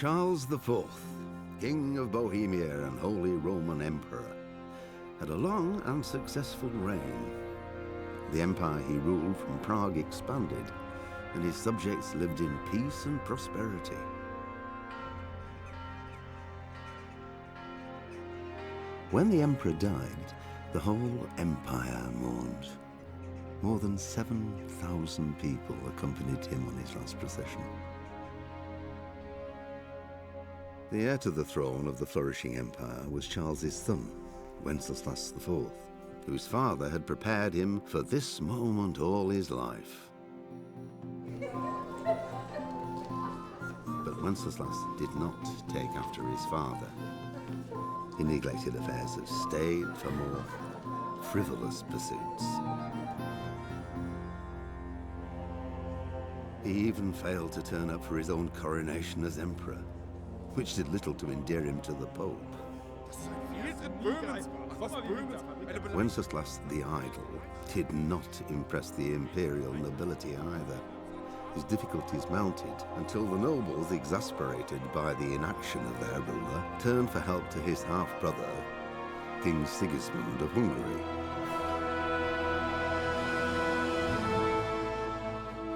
Charles IV, King of Bohemia and Holy Roman Emperor, had a long and successful reign. The empire he ruled from Prague expanded, and his subjects lived in peace and prosperity. When the emperor died, the whole empire mourned. More than 7,000 people accompanied him on his last procession. The heir to the throne of the flourishing empire was Charles's son, Wenceslas IV, whose father had prepared him for this moment all his life. But Wenceslas did not take after his father. He neglected affairs of state for more frivolous pursuits. He even failed to turn up for his own coronation as emperor, which did little to endear him to the Pope. Wenceslas the Idle did not impress the imperial nobility either. His difficulties mounted until the nobles, exasperated by the inaction of their ruler, turned for help to his half-brother, King Sigismund of Hungary.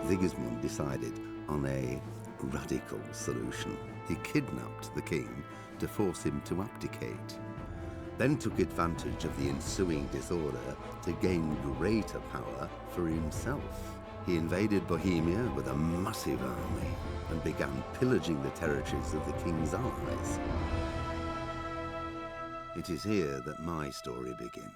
Sigismund decided on a radical solution. He kidnapped the king to force him to abdicate, then took advantage of the ensuing disorder to gain greater power for himself. He invaded Bohemia with a massive army and began pillaging the territories of the king's allies. It is here that my story begins.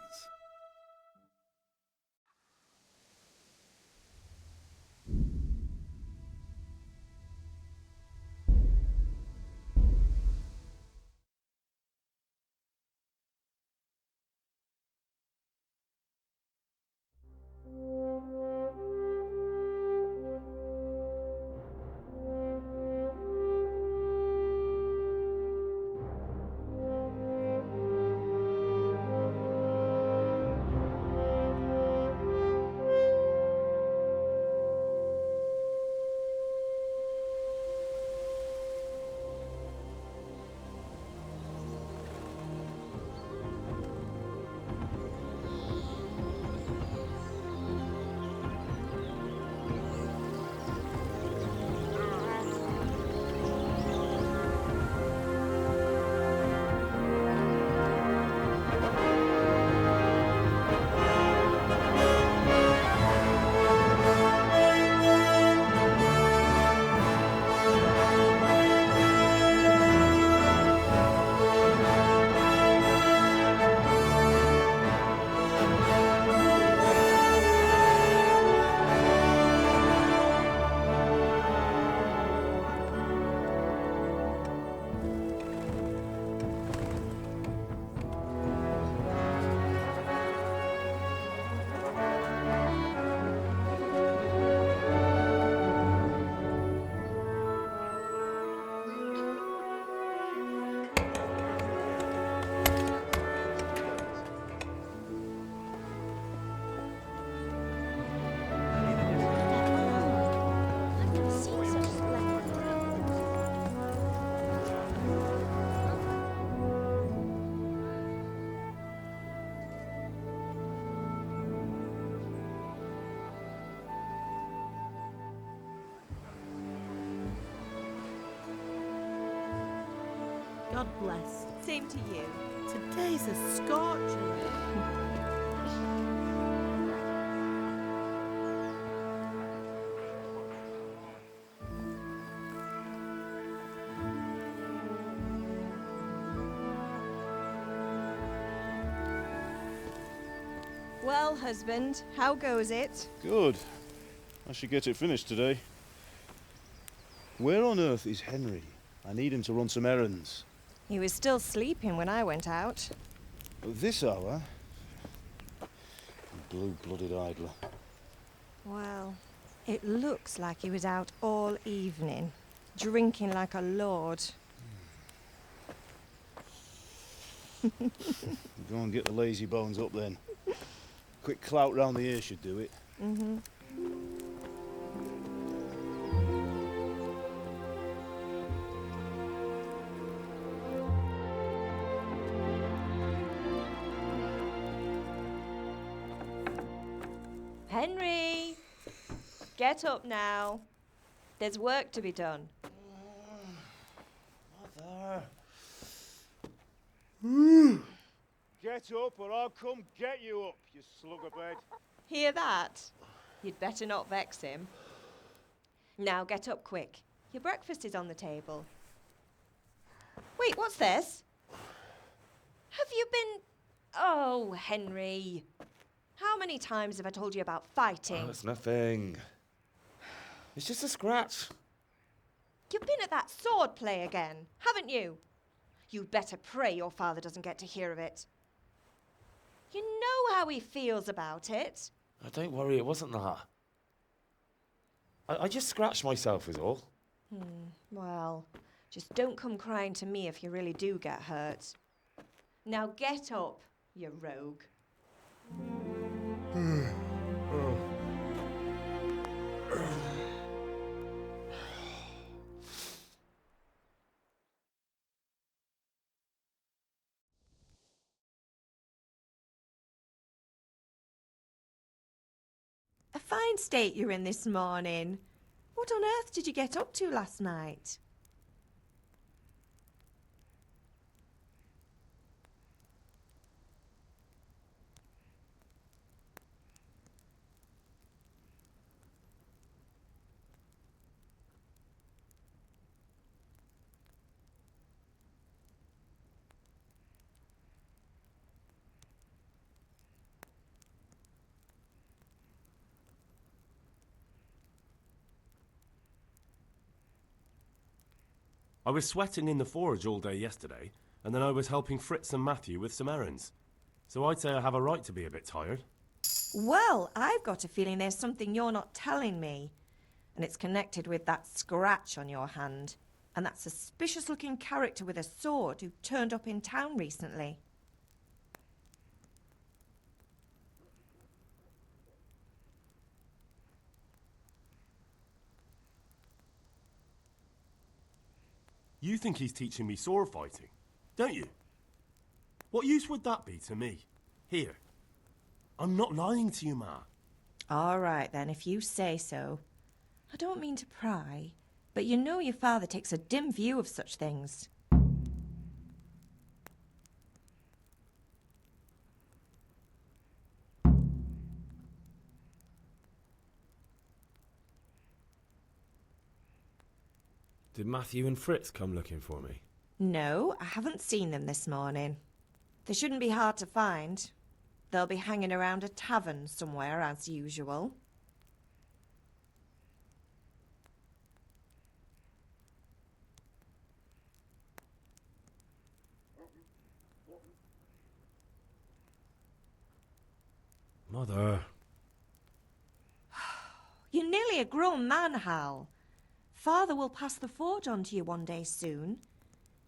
God bless. Same to you. Today's a scorcher. Well, husband, how goes it? Good. I should get it finished today. Where on earth is Henry? I need him to run some errands. He was still sleeping when I went out. At this hour? Blue-blooded idler. Well, it looks like he was out all evening, drinking like a lord. Go and get the lazy bones up then. Quick clout round the ear should do it. Mm-hmm. Henry! Get up now. There's work to be done. Mother. Get up or I'll come get you up, you sluggerbed. Hear that? You'd better not vex him. Now get up quick. Your breakfast is on the table. Wait, what's this? Have you been... Oh, Henry. How many times have I told you about fighting? Oh, it's nothing. It's just a scratch. You've been at that sword play again, haven't you? You'd better pray your father doesn't get to hear of it. You know how he feels about it. Oh, don't worry, it wasn't that. I just scratched myself is all. Well, just don't come crying to me if you really do get hurt. Now get up, you rogue. A fine state you're in this morning. What on earth did you get up to last night? I was sweating in the forge all day yesterday, and then I was helping Fritz and Matthew with some errands. So I'd say I have a right to be a bit tired. Well, I've got a feeling there's something you're not telling me. And it's connected with that scratch on your hand. And that suspicious-looking character with a sword who turned up in town recently. You think he's teaching me sword fighting, don't you? What use would that be to me? Here. I'm not lying to you, Ma. All right, then, if you say so. I don't mean to pry, but you know your father takes a dim view of such things. Did Matthew and Fritz come looking for me? No, I haven't seen them this morning. They shouldn't be hard to find. They'll be hanging around a tavern somewhere, as usual. Mother. You're nearly a grown man, Hal. Father will pass the forge on to you one day soon.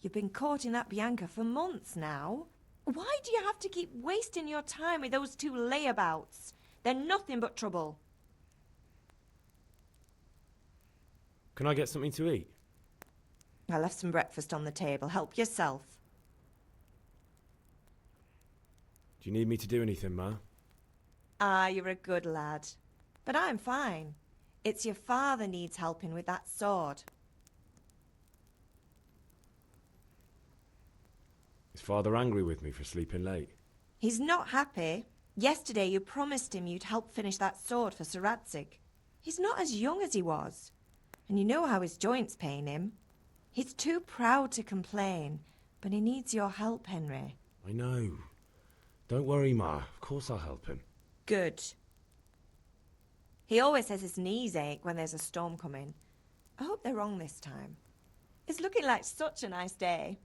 You've been courting that Bianca for months now. Why do you have to keep wasting your time with those two layabouts? They're nothing but trouble. Can I get something to eat? I left some breakfast on the table. Help yourself. Do you need me to do anything, Ma? Ah, you're a good lad. But I'm fine. It's your father needs helping with that sword. Is Father angry with me for sleeping late? He's not happy. Yesterday you promised him you'd help finish that sword for Sir Radzig. He's not as young as he was. And you know how his joints pain him. He's too proud to complain, but he needs your help, Henry. I know. Don't worry, Ma. Of course I'll help him. Good. He always says his knees ache when there's a storm coming. I hope they're wrong this time. It's looking like such a nice day.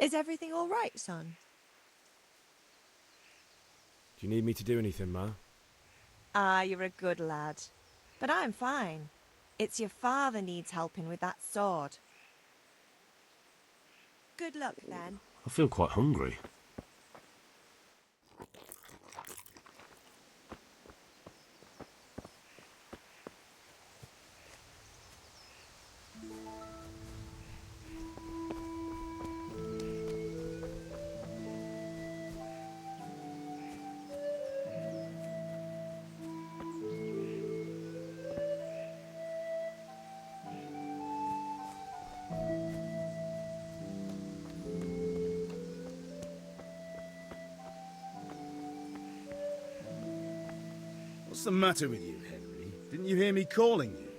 Is everything all right, son? Do you need me to do anything, Ma? Ah, you're a good lad. But I'm fine. It's your father needs helping with that sword. Good luck, then. I feel quite hungry. What's the matter with you, Henry? Didn't you hear me calling you?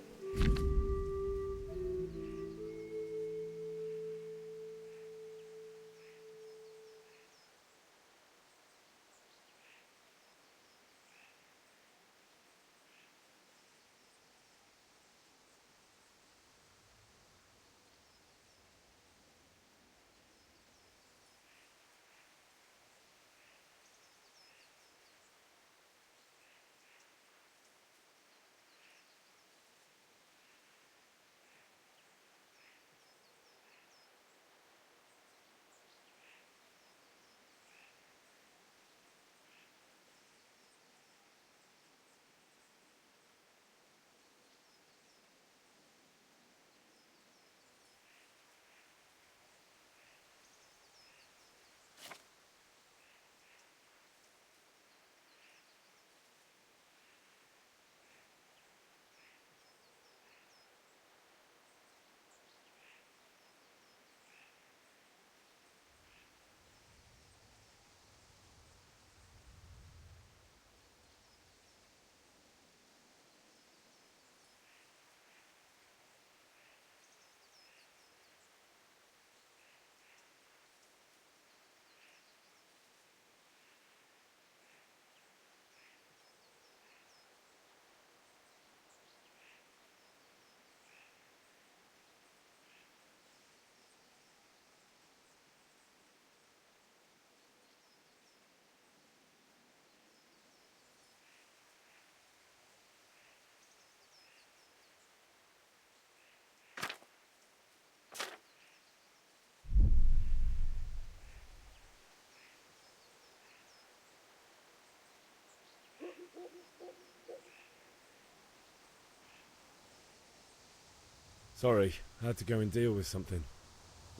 Sorry, I had to go and deal with something.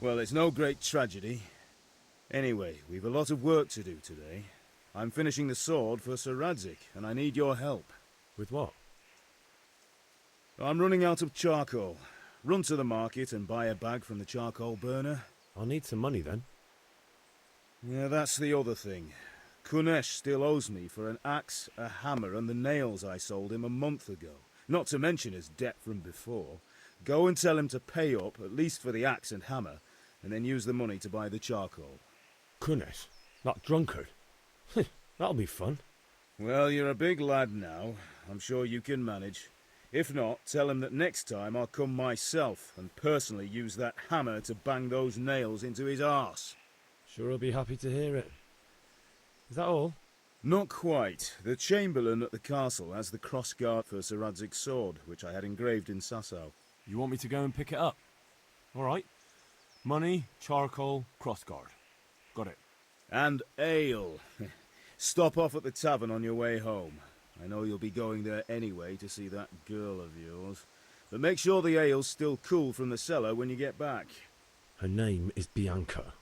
Well, it's no great tragedy. Anyway, we've a lot of work to do today. I'm finishing the sword for Sir Radzig, and I need your help. With what? I'm running out of charcoal. Run to the market and buy a bag from the charcoal burner. I'll need some money then. Yeah, that's the other thing. Kunesh still owes me for an axe, a hammer, and the nails I sold him a month ago. Not to mention his debt from before. Go and tell him to pay up, at least for the axe and hammer, and then use the money to buy the charcoal. Kunesh? That drunkard? That'll be fun. Well, you're a big lad now. I'm sure you can manage. If not, tell him that next time I'll come myself and personally use that hammer to bang those nails into his arse. Sure he'll be happy to hear it. Is that all? Not quite. The Chamberlain at the castle has the crossguard for Sir Radzig's sword, which I had engraved in Sasau. You want me to go and pick it up? All right. Money, charcoal, crossguard. Got it. And ale. Stop off at the tavern on your way home. I know you'll be going there anyway to see that girl of yours. But make sure the ale's still cool from the cellar when you get back. Her name is Bianca.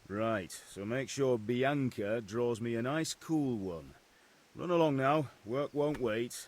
Right, so make sure Bianca draws me a nice cool one. Run along now. Work won't wait.